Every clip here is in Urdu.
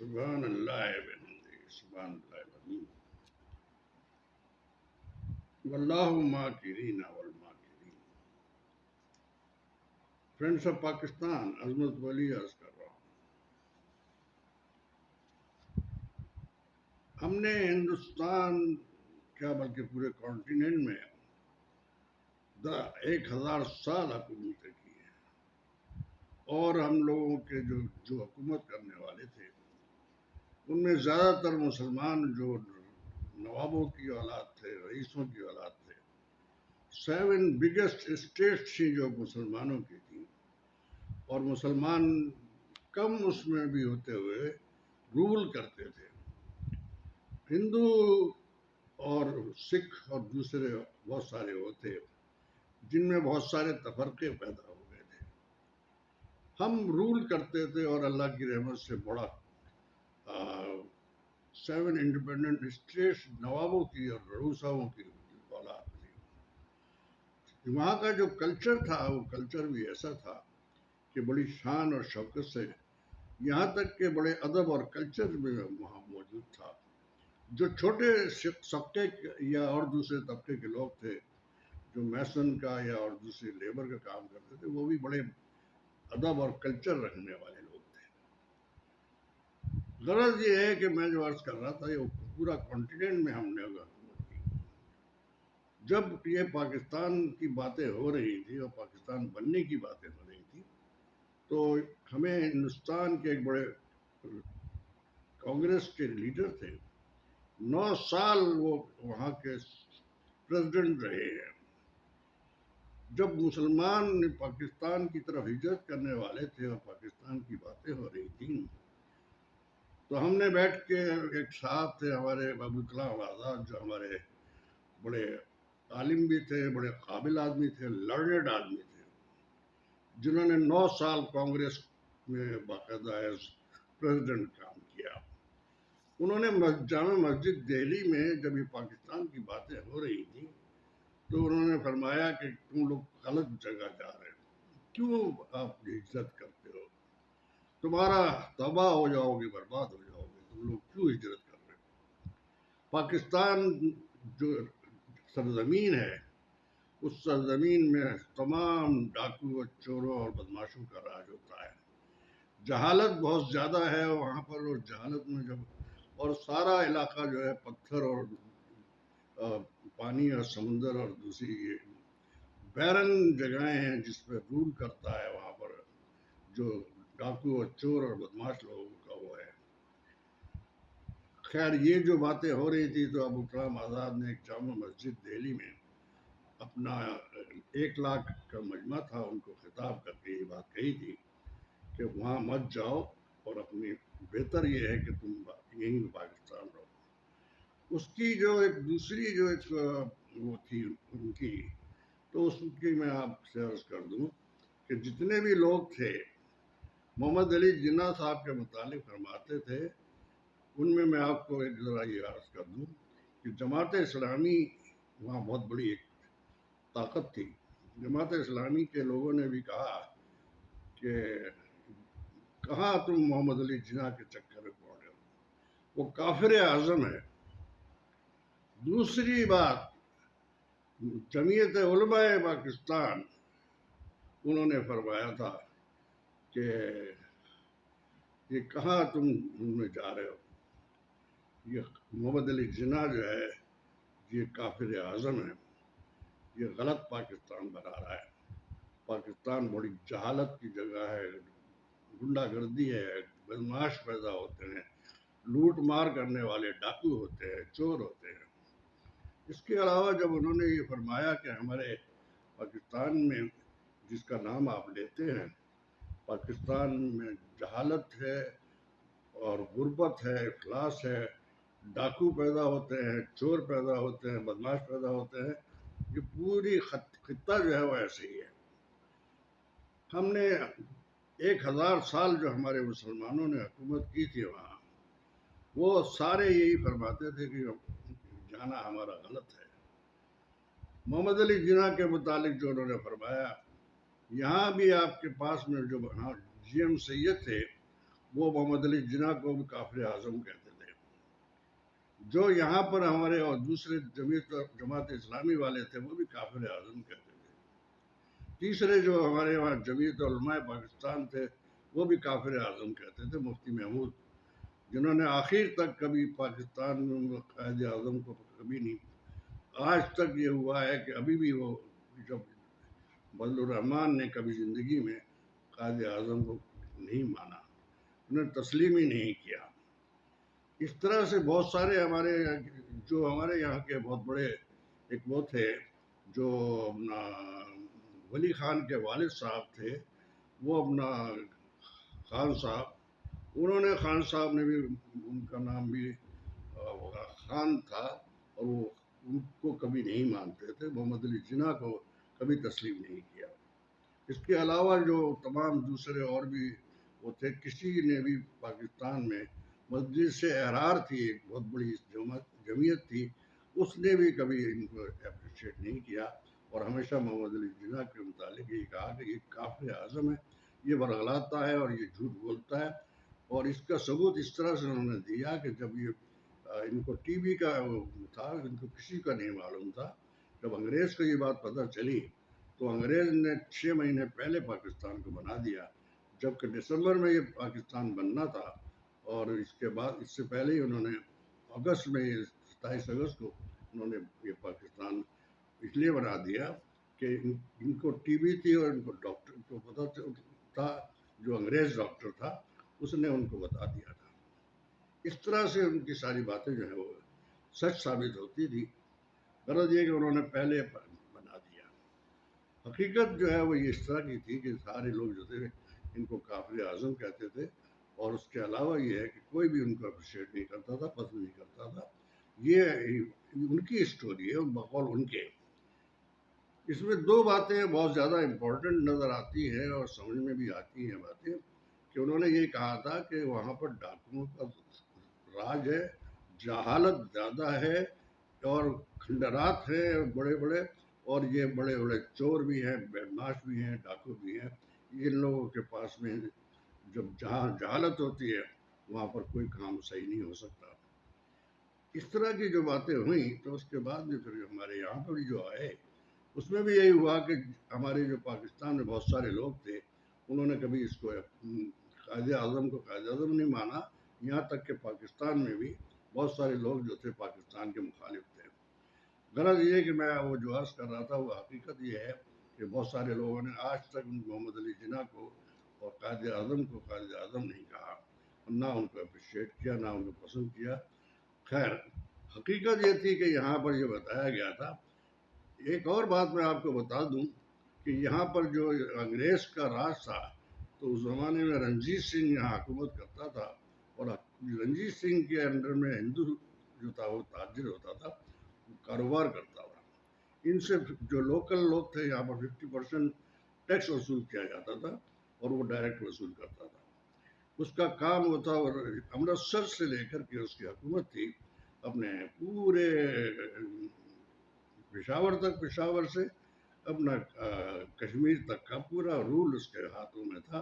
سبحان اللہ بحمدہ سبحان اللہ العظیم واللہ ماکرین والماکرین. فرینڈس آف پاکستان، عظمت ولی عرض کر رہا ہوں. ہم نے ہندوستان کیا بلکہ پورے کانٹیننٹ میں 1000 سال حکومتیں کی ہیں، اور ہم لوگوں کے جو حکومت کرنے والے تھے ان میں زیادہ تر مسلمان جو نوابوں کی اولاد تھے، رئیسوں کی اولاد تھے. 7 بگیسٹ اسٹیٹس تھیں جو مسلمانوں کی تھیں، اور مسلمان کم اس میں بھی ہوتے ہوئے رول کرتے تھے. ہندو اور سکھ اور دوسرے بہت سارے ہوتے جن میں بہت سارے تفرقے پیدا ہو گئے تھے. ہم رول کرتے تھے، اور اللہ کی رحمت سے بڑا 7 انڈیپینڈنٹ اسٹیٹس نوابوں کی اور رؤساؤں کی اولاد تھی. وہاں کا جو کلچر تھا وہ کلچر بھی ایسا تھا کہ بڑی شان اور شوکت سے، یہاں تک کہ بڑے ادب اور کلچر بھی وہاں موجود تھا. جو چھوٹے طبقے یا اور دوسرے طبقے کے لوگ تھے جو میسن کا یا اور دوسرے لیبر کا کام کرتے تھے، وہ بھی بڑے ادب اور کلچر رکھنے والے لوگ تھے. غرض یہ ہے کہ میں جو عرض کر رہا تھا، یہ پورا کانٹیننٹ میں ہم نے حکومت کی. جب یہ پاکستان کی باتیں ہو رہی تھی اور پاکستان بننے کی باتیں ہو رہی تھی، تو ہمیں ہندوستان کے ایک بڑے کانگریس کے لیڈر تھے. 9 سال وہ وہاں کے پریزیڈنٹ رہے ہیں. جب مسلمان پاکستان کی طرف ہجرت کرنے والے تھے اور پاکستان کی باتیں ہو رہی تھیں، تو ہم نے بیٹھ کے، ایک صاحب تھے ہمارے ابو کلام آزاد، جو ہمارے بڑے عالم بھی تھے، بڑے قابل آدمی تھے، لرنڈ آدمی تھے، جنہوں نے 9 سال کانگریس میں باقاعدہ ایز پریزیڈنٹ کام کیا. انہوں نے جامع مسجد دہلی میں جب یہ پاکستان کی باتیں ہو رہی تھیں تو انہوں نے فرمایا کہ تم لوگ غلط جگہ جا رہے ہو، کیوں آپ ہجرت کرتے ہو؟ تمہارا تباہ ہو جاؤ گے، برباد ہو جاؤ گے، تم لوگ کیوں ہجرت کر رہے ہو؟ پاکستان جو سرزمین ہے، اس سرزمین میں تمام ڈاکو، چوروں اور بدماشوں کا راج ہوتا ہے. جہالت بہت زیادہ ہے وہاں پر، اور جہالت میں اور سارا علاقہ جو ہے پتھر اور پانی اور سمندر اور دوسری بیرن جگہیں ہیں جس پہ رول کرتا ہے وہاں پر جو ڈاکو اور چور اور بدماش لوگوں کا وہ ہے. خیر، یہ جو باتیں ہو رہی تھی تو ابو کلام آزاد نے ایک جامع مسجد دہلی میں اپنا 1 لاکھ کا مجمع تھا، ان کو خطاب کر کے یہ بات کہی تھی کہ وہاں مت جاؤ، اور اپنی بہتر یہ ہے کہ تم یہیں پاکستان رہو. اس کی جو ایک دوسری جو ایک وہ تھی ان کی، تو اس کی میں آپ سے عرض کر دوں کہ جتنے بھی لوگ تھے، محمد علی جناح صاحب کے متعلق فرماتے تھے. ان میں آپ کو ایک ذرا یہ عرض کر دوں کہ جماعت اسلامی وہاں بہت بڑی ایک طاقت تھی. جماعت اسلامی کے لوگوں نے بھی کہا کہ کہاں تم محمد علی جناح کے چکر میں پڑ رہے ہو، وہ کافر اعظم ہے. دوسری بات، جمعیت علماء پاکستان، انہوں نے فرمایا تھا کہ یہ کہاں تم میں جا رہے ہو، یہ محمد علی جناح جو ہے یہ کافر اعظم ہے، یہ غلط پاکستان بنا رہا ہے. پاکستان بڑی جہالت کی جگہ ہے، گنڈا گردی ہے، بدماش پیدا ہوتے ہیں، لوٹ مار کرنے والے ڈاکو ہوتے ہیں، چور ہوتے ہیں. اس کے علاوہ جب انہوں نے یہ فرمایا کہ ہمارے پاکستان میں، جس کا نام آپ لیتے ہیں، پاکستان میں جہالت ہے اور غربت ہے، افلاس ہے، ڈاکو پیدا ہوتے ہیں، چور پیدا ہوتے ہیں، بدماش پیدا ہوتے ہیں، یہ پوری خطہ جو ہے وہ ایسے ہی ہے. ہم نے 1000 سال جو ہمارے مسلمانوں نے حکومت کی تھی وہاں، وہ سارے یہی فرماتے تھے کہ جانا ہمارا غلط ہے. محمد علی جناح کے متعلق جو انہوں نے فرمایا، یہاں بھی آپ کے پاس میں جو جی ایم سید تھے، وہ محمد علی جناح کو بھی کافر اعظم کہتے تھے. جو یہاں پر ہمارے اور دوسرے جماعت اسلامی والے تھے وہ بھی کافر اعظم کہتے تھے. تیسرے جو ہمارے وہاں جمعیت علماء پاکستان تھے وہ بھی کافر اعظم کہتے تھے، مفتی محمود، جنہوں نے آخر تک کبھی پاکستان میں قائد اعظم کو کبھی نہیں. آج تک یہ ہوا ہے کہ ابھی بھی وہ جب بدل الرحمان نے کبھی زندگی میں قائد اعظم کو نہیں مانا، انہیں تسلیم ہی نہیں کیا. اس طرح سے بہت سارے ہمارے یہاں کے بہت بڑے ایک وہ تھے جو اپنا ولی خان کے والد صاحب تھے، وہ اپنا خان صاحب، انہوں نے خان صاحب نے بھی، ان کا نام بھی خان تھا، اور وہ ان کو کبھی نہیں مانتے تھے، محمد علی جناح کو کبھی تسلیم نہیں کیا. اس کے علاوہ جو تمام دوسرے اور بھی وہ تھے، کسی نے بھی پاکستان میں مسجد سے احرار تھی، ایک بہت بڑی جمعیت تھی، اس نے بھی کبھی ان کو اپریشیٹ نہیں کیا، اور ہمیشہ محمد علی جناح کے متعلق یہ کہا کہ یہ کافر اعظم ہے، یہ برگلاتا ہے اور یہ جھوٹ بولتا ہے. اور اس کا ثبوت اس طرح سے انہوں نے دیا کہ جب یہ ان کو ٹی وی کا تھا، ان کو کسی کا نہیں معلوم تھا، جب انگریز کو یہ بات پتہ چلی تو انگریز نے 6 مہینے پہلے پاکستان کو بنا دیا، جبکہ دسمبر میں یہ پاکستان بننا تھا. اور اس کے بعد اس سے پہلے ہی انہوں نے اگست میں 27 اگست کو انہوں نے یہ پاکستان اس لیے بنا دیا کہ ان کو ٹی بی تھی، اور ان کو ڈاکٹر کو پتہ تھا، جو انگریز ڈاکٹر تھا اس نے ان کو بتا دیا تھا. اس طرح سے ان کی ساری باتیں جو ہیں وہ سچ ثابت ہوتی تھی. غرض یہ کہ انہوں نے پہلے بنا دیا. حقیقت جو ہے وہ یہ اس طرح کی تھی کہ سارے لوگ جو تھے ان کو کافر اعظم کہتے تھے، اور اس کے علاوہ یہ ہے کہ کوئی بھی ان کو اپریشیٹ نہیں کرتا تھا، پسند نہیں کرتا تھا. یہ ان کی اسٹوری ہے، بقول ان کے. اس میں دو باتیں بہت زیادہ امپورٹنٹ نظر آتی ہیں اور سمجھ میں بھی آتی ہیں باتیں، کہ انہوں نے یہ کہا تھا کہ وہاں پر ڈاکوؤں کا راج ہے، جہالت زیادہ ہے، اور کھنڈرات ہیں بڑے بڑے، اور یہ بڑے بڑے چور بھی ہیں، بدماش بھی ہیں، ڈاکو بھی ہیں. ان لوگوں کے پاس میں جب جہاں جہالت ہوتی ہے وہاں پر کوئی کام صحیح نہیں ہو سکتا. اس طرح کی جو باتیں ہوئیں تو اس کے بعد بھی پھر ہمارے یہاں پر جو آئے اس میں بھی یہی ہوا کہ ہمارے جو پاکستان میں بہت سارے لوگ تھے انہوں نے کبھی اس کو قائد اعظم کو قائد اعظم نہیں مانا. یہاں تک کہ پاکستان میں بھی بہت سارے لوگ جو تھے پاکستان کے مخالف تھے. غرض یہ کہ میں وہ جو عرض کر رہا تھا وہ حقیقت یہ ہے کہ بہت سارے لوگوں نے آج تک محمد علی جناح کو اور قائد اعظم کو قائد اعظم نہیں کہا، نہ ان کو اپریشیٹ کیا، نہ ان کو پسند کیا. خیر، حقیقت یہ تھی کہ یہاں پر یہ بتایا گیا تھا. ایک اور بات میں آپ کو بتا دوں کہ یہاں پر جو انگریز کا راج تھا تو اس زمانے میں رنجیت سنگھ یہاں حکومت کرتا تھا، اور رنجیت سنگھ کے انڈر میں ہندو جو تھا وہ تاجر ہوتا تھا، وہ کاروبار کرتا تھا. ان سے جو لوکل لوگ تھے یہاں پر 50% ٹیکس وصول کیا جاتا تھا، اور وہ ڈائریکٹ وصول کرتا تھا. اس کا کام وہ تھا، اور امرتسر سے لے کر کے اس کی حکومت تھی اپنے پورے پشاور تک، پشاور سے اپنا کشمیر تک کا پورا رول اس کے ہاتھوں میں تھا.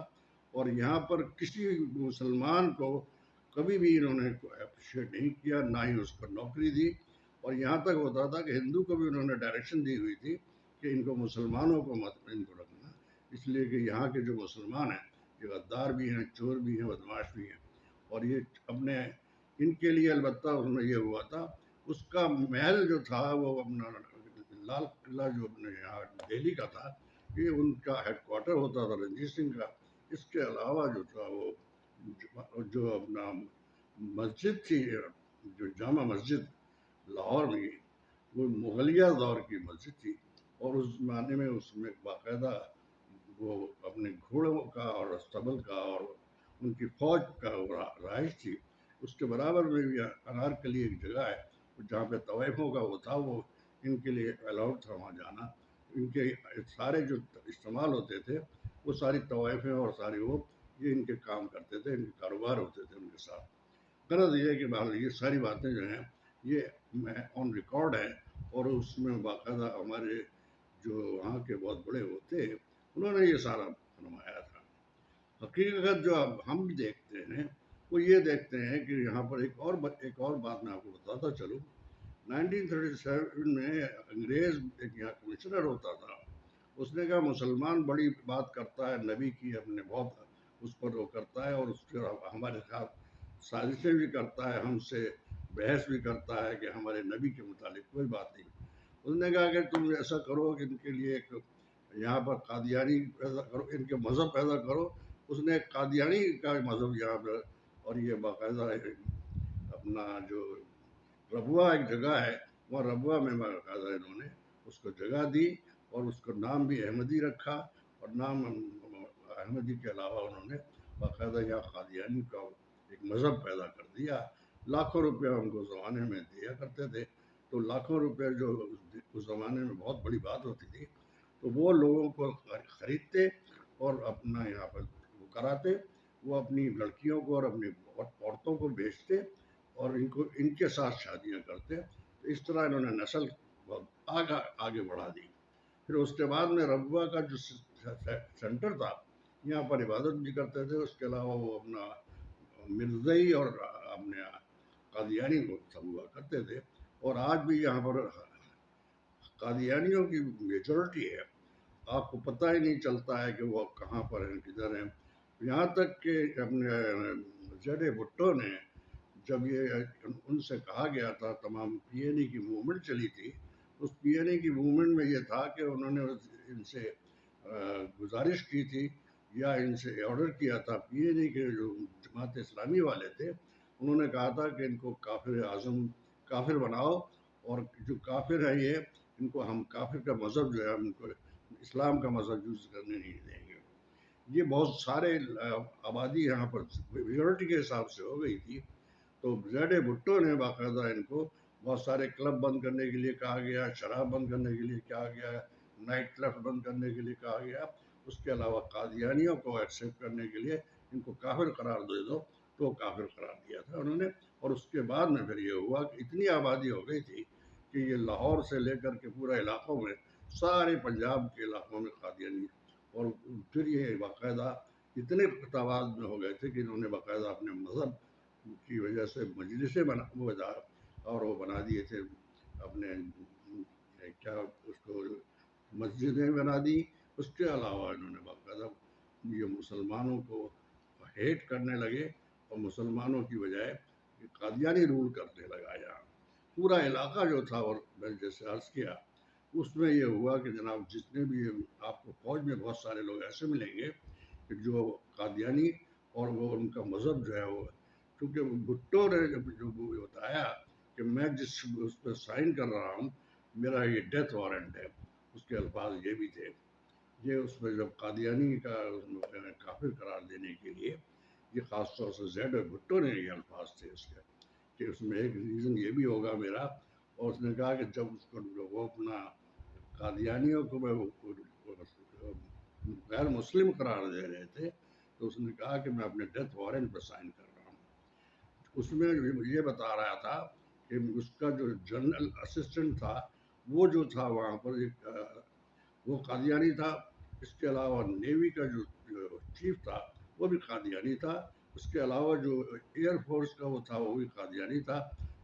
اور یہاں پر کسی مسلمان کو کبھی بھی انہوں نے اپریشیٹ نہیں کیا، نہ ہی اس پر نوکری دی. اور یہاں تک ہوتا تھا کہ ہندو کو بھی انہوں نے ڈائریکشن دی ہوئی تھی کہ ان کو مسلمانوں کو مت ان کو رکھنا، اس لیے کہ یہاں کے جو مسلمان ہیں یہ غدار بھی ہیں، چور بھی ہیں، بدماش بھی ہیں. اور یہ اپنے ان کے لیے البتہ اس میں یہ ہوا تھا، اس کا محل جو تھا وہ اپنا لال قلعہ جو اپنے یہاں دہلی کا تھا، یہ ان کا ہیڈ کوارٹر ہوتا تھا رنجیت سنگھ کا. اس کے علاوہ جو تھا وہ جو اپنا مسجد تھی، جو جامع مسجد لاہور میں، وہ مغلیہ دور کی مسجد تھی. اور اس زمانے میں اس میں باقاعدہ وہ اپنے گھوڑوں کا اور استبل کا اور ان کی فوج کا رہائش تھی. اس کے برابر میں بھی انارکلی ایک جگہ ہے جہاں پہ طوائفوں کا وہ تھا، وہ ان کے لیے الاؤڈ تھا وہاں جانا. ان کے سارے جو استعمال ہوتے تھے وہ ساری طوائفیں اور سارے وہ یہ ان کے کام کرتے تھے، ان کے کاروبار ہوتے تھے ان کے ساتھ. غرض یہ کہ یہ ساری باتیں جو ہیں یہ آن ریکارڈ ہے، اور اس میں باقاعدہ ہمارے جو وہاں کے بہت بڑے ہوتے انہوں نے یہ سارا فرمایا تھا. حقیقت جو اب ہم بھی دیکھتے ہیں وہ یہ دیکھتے ہیں کہ یہاں پر ایک اور بات میں آپ کو بتاتا چلوں. 1937 میں انگریز ایک یہاں کمشنر ہوتا تھا. اس نے کہا مسلمان بڑی بات کرتا ہے نبی کی، اپنے بہت اس پر وہ کرتا ہے، اور اس کے ہمارے ساتھ سازشیں بھی کرتا ہے، ہم سے بحث بھی کرتا ہے کہ ہمارے نبی کے متعلق کوئی بات نہیں. اس نے کہا کہ تم ایسا کرو کہ ان کے لیے ایک یہاں پر قادیانی پیدا کرو، ان کے مذہب پیدا کرو. اس نے قادیانی کا مذہب یہاں پر، اور یہ باقاعدہ اپنا جو ربوہ ایک جگہ ہے، وہاں ربوہ میں باقاعدہ انہوں نے اس کو جگہ دی، اور اس کو نام بھی احمدی رکھا. اور نام احمدی کے علاوہ انہوں نے باقاعدہ یہاں قادیانی کا ایک مذہب پیدا کر دیا. لاکھوں روپیہ ان کو زمانے میں دیا کرتے تھے. تو لاکھوں روپے جو اس زمانے میں بہت بڑی بات ہوتی تھی، تو وہ لوگوں کو خریدتے اور اپنا یہاں پر وہ کراتے. وہ اپنی لڑکیوں کو اور اپنی عورتوں کو بیچتے اور ان کے ساتھ شادیاں کرتے. تو اس طرح انہوں نے نسل بہت آگے بڑھا دی. پھر اس کے بعد میں ربوہ کا جو سینٹر تھا، یہاں پر عبادت بھی کرتے تھے. اس کے علاوہ وہ اپنا مرزائی اور اپنے قادیانی کو ہوا کرتے تھے. اور آج بھی یہاں پر قادیانیوں کی میجورٹی ہے. آپ کو پتہ ہی نہیں چلتا ہے کہ وہ کہاں پر ہیں، کدھر ہیں. یہاں تک کہ اپنے زیڈ بھٹو نے جب یہ ان سے کہا گیا تھا، تمام پی این ای کی موومنٹ چلی تھی، اس پی این ای کی موومنٹ میں یہ تھا کہ انہوں نے ان سے گزارش کی تھی یا ان سے آرڈر کیا تھا. پی این ای کے جو جماعت اسلامی والے تھے، انہوں نے کہا تھا کہ ان کو کافر اعظم کافر بناؤ، اور جو کافر ہیں یہ ان کو ہم کافر کا مذہب جو ہے ہم ان کو اسلام کا مذہب یوز کرنے نہیں دیں گے. یہ بہت سارے آبادی یہاں پر میجورٹی کے حساب سے ہو گئی تھی. تو زیڈ بھٹو نے باقاعدہ ان کو بہت سارے کلب بند کرنے کے لیے کہا گیا، شراب بند کرنے کے لیے کہا گیا، نائٹ کلب بند کرنے کے لیے کہا گیا. اس کے علاوہ قادیانیوں کو ایکسیپٹ کرنے کے لیے ان کو کافر قرار دے دو، تو وہ کافر قرار دیا تھا انہوں نے. اور اس کے بعد میں پھر یہ ہوا کہ اتنی آبادی ہو گئی تھی کہ یہ لاہور سے لے کر کے پورا علاقوں میں، سارے پنجاب کے علاقوں میں قادیانی. اور پھر یہ باقاعدہ اتنے تعداد میں ہو گئے تھے کہ انہوں نے باقاعدہ اپنے مذہب کی وجہ سے مجلسیں اور وہ بنا دیے تھے اپنے کیا اس کو مسجدیں بنا دی. اس کے علاوہ انہوں نے باقاعدہ یہ مسلمانوں کو ہیٹ کرنے لگے، اور مسلمانوں کی بجائے قادیانی رول کرنے لگا. یہاں پورا علاقہ جو تھا، اور میں جیسے عرض کیا، اس میں یہ ہوا کہ جناب جتنے بھی آپ کو فوج میں بہت سارے لوگ ایسے ملیں گے کہ جو قادیانی اور وہ ان کا مذہب جو ہے وہ، کیونکہ بھٹو نے جو بتایا کہ میں جس اس پہ سائن کر رہا ہوں میرا یہ ڈیتھ وارنٹ ہے، اس کے الفاظ یہ بھی تھے. یہ اس میں جب قادیانی کا کافر قرار دینے کے لیے یہ خاص طور سے زیڈ بھٹو نے یہ الفاظ تھے اس کے، کہ اس میں ایک ریزن یہ بھی ہوگا میرا. اور اس نے کہا کہ جب اس کو وہ اپنا قادیانیوں کو غیر مسلم قرار دے رہے تھے، تو اس نے کہا کہ میں اپنے ڈیتھ وارنٹ پہ سائن کر رہا ہوں. اس میں یہ بتا رہا تھا کہ اس کا جو جنرل اسسٹنٹ تھا وہ جو تھا وہاں پر وہ قادیانی تھا. اس کے علاوہ نیوی کا جو چیف تھا وہ بھی قادیانی تھا. اس کے علاوہ جو ایئر فورس کا وہ تھا وہ بھی قادیانی تھا.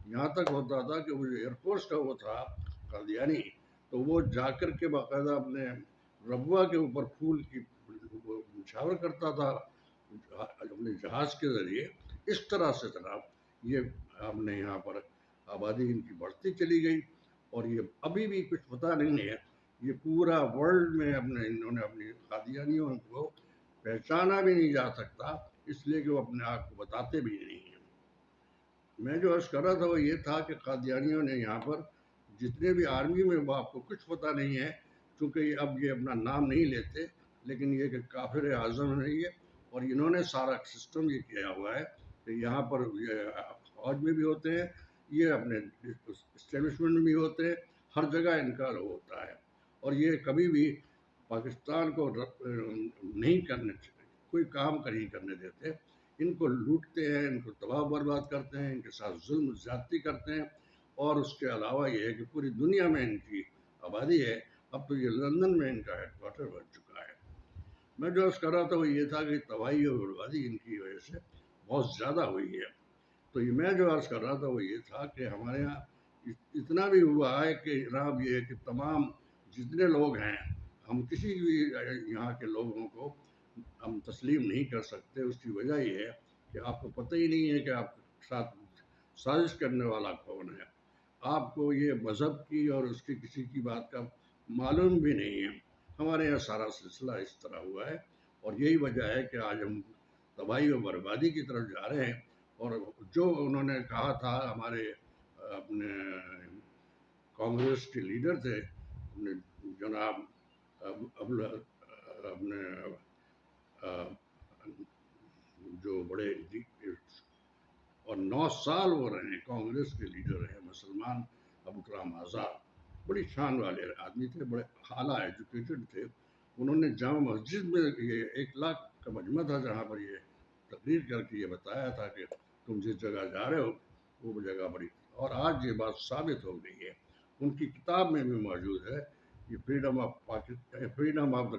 یہاں تک ہوتا تھا کہ وہ جو ایئر فورس کا وہ تھا قادیانی، تو وہ جا کر کے باقاعدہ اپنے ربوہ کے اوپر پھول کی نچھاور کرتا تھا اپنے جہاز کے ذریعے. اس طرح سے جناب یہ ہم نے یہاں پر آبادی ان کی بڑھتی چلی گئی. اور یہ ابھی بھی کچھ پتہ نہیں ہے، یہ پورا ورلڈ میں انہوں نے اپنی قادیانیوں کو پہچانا بھی نہیں جا سکتا، اس لیے کہ وہ اپنے آپ کو بتاتے بھی نہیں ہیں. میں جو عرض کر رہا تھا وہ یہ تھا کہ قادیانیوں نے یہاں پر جتنے بھی آرمی میں، وہ آپ کو کچھ پتہ نہیں ہے، چونکہ اب یہ اپنا نام نہیں لیتے، لیکن یہ کہ کافر اعظم ہے یہ. اور انہوں نے سارا سسٹم یہ کیا ہوا ہے کہ یہاں پر یہ فوج میں بھی ہوتے ہیں، یہ اپنے اسٹیبلشمنٹ میں بھی ہوتے ہیں، ہر جگہ ان کا ہوتا ہے. اور یہ کبھی بھی پاکستان کو نہیں کرنے، کوئی کام نہیں کرنے دیتے. ان کو لوٹتے ہیں، ان کو تباہ برباد کرتے ہیں، ان کے ساتھ ظلم زیادتی کرتے ہیں. اور اس کے علاوہ یہ ہے کہ پوری دنیا میں ان کی آبادی ہے. اب تو یہ لندن میں ان کا ہیڈ کوارٹر بن چکا ہے. میں جو عرض کر رہا تھا وہ یہ تھا کہ تباہی اور بربادی ان کی وجہ سے بہت زیادہ ہوئی ہے. تو یہ میں جو عرض کر رہا تھا وہ یہ تھا کہ ہمارے یہاں اتنا بھی ہوا ہے کہ جناب یہ ہے کہ تمام جتنے لوگ ہیں ہم کسی بھی یہاں کے لوگوں کو ہم تسلیم نہیں کر سکتے. اس کی وجہ یہ ہے کہ آپ کو پتہ ہی نہیں ہے کہ آپ کے ساتھ سازش کرنے والا کون ہے. آپ کو یہ مذہب کی اور اس کی کسی کی بات کا معلوم بھی نہیں ہے. ہمارے یہاں سارا سلسلہ اس طرح ہوا ہے اور یہی وجہ ہے کہ آج ہم تباہی و بربادی کی طرف جا رہے ہیں. اور جو انہوں نے کہا تھا ہمارے اپنے کانگریس کے لیڈر تھے اپنے جناب اپنے جو بڑے اور 9 سال وہ رہے ہیں کانگریس کے لیڈر ہیں مسلمان ابوالکلام آزاد. بڑی شان والے آدمی تھے, بڑے اعلیٰ ایجوکیٹڈ تھے. انہوں نے جامع مسجد میں یہ 1 لاکھ کا مجمع تھا جہاں پر یہ تقریر کر کے یہ بتایا تھا کہ تم جس جگہ جا رہے ہو وہ جگہ بڑی. اور آج یہ بات ثابت ہو گئی ہے. ان کی کتاب میں بھی موجود ہے یہ freedom of the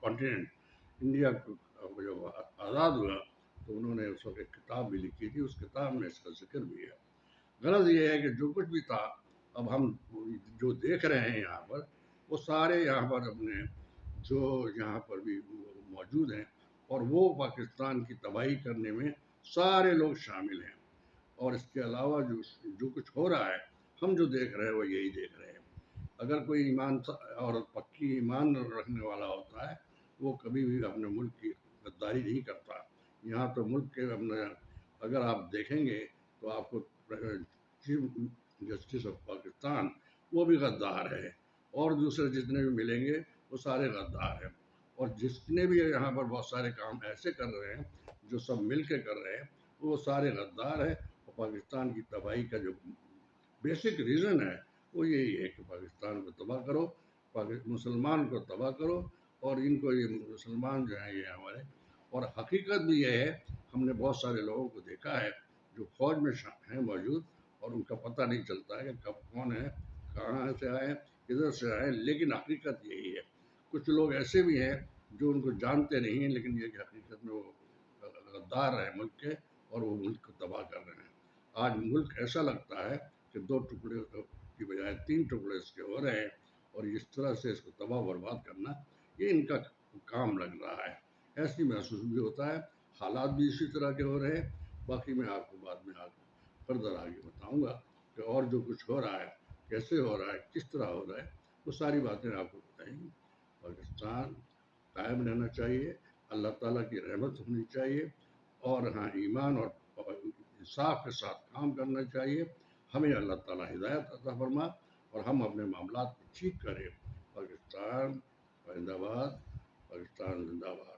continent India جو آزاد ہوا تو انہوں نے اس وقت ایک کتاب بھی لکھی تھی. اس کتاب میں اس کا ذکر بھی ہے. غرض یہ ہے کہ جو کچھ بھی تھا اب ہم جو دیکھ رہے ہیں یہاں پر وہ سارے یہاں پر اپنے جو یہاں پر بھی موجود ہیں اور وہ پاکستان کی تباہی کرنے میں سارے لوگ شامل ہیں. اور اس کے علاوہ جو کچھ ہو رہا ہے ہم جو دیکھ رہے ہیں وہ یہی دیکھ رہے ہیں. اگر کوئی ایمان اور پکی ایمان رکھنے والا ہوتا ہے وہ کبھی بھی اپنے ملک کی غداری نہیں کرتا. یہاں تو ملک کے اپنے اگر آپ دیکھیں گے تو آپ کو چیف جسٹس آف پاکستان وہ بھی غدار ہے اور دوسرے جتنے بھی ملیں گے وہ سارے غدار ہیں. اور جتنے بھی یہاں پر بہت سارے کام ایسے کر رہے ہیں جو سب مل کے کر رہے ہیں وہ سارے غدار ہیں. اور پاکستان کی تباہی کا جو بیسک ریزن ہے وہ یہی ہے کہ پاکستان کو تباہ کرو, مسلمان کو تباہ کرو. اور ان کو یہ مسلمان جو ہیں یہ ہمارے اور حقیقت بھی یہ ہے ہم نے بہت سارے لوگوں کو دیکھا ہے جو فوج میں ہیں موجود اور ان کا پتہ نہیں چلتا ہے کہ کب کون ہے, کہاں سے آئے, کدھر سے آئے. لیکن حقیقت یہی ہے. کچھ لوگ ایسے بھی ہیں جو ان کو جانتے نہیں ہیں لیکن یہ کہ حقیقت میں وہ غدار ہیں ملک کے اور وہ ملک کو تباہ کر رہے ہیں. آج ملک ایسا لگتا ہے کہ 2 ٹکڑے کی بجائے 3 ٹکڑے اس کے ہو رہے ہیں اور اس طرح سے اس کو تباہ برباد کرنا یہ ان کا کام لگ رہا ہے. ایسی محسوس بھی ہوتا ہے. حالات بھی اسی طرح کے ہو رہے ہیں. باقی میں آپ کو بعد میں فردر آگے بتاؤں گا کہ اور جو کچھ ہو رہا ہے کیسے ہو رہا ہے کس طرح ہو رہا ہے وہ ساری باتیں آپ کو بتائیں گی. پاکستان قائم رہنا چاہیے, اللہ تعالیٰ کی رحمت ہونی چاہیے اور ہاں ایمان اور انصاف کے ساتھ کام کرنا چاہیے. ہمیں اللہ تعالیٰ ہدایت عطا فرما اور ہم اپنے معاملات کو ٹھیک کریں. پاکستان زندہ باد, پاکستان زندہ باد.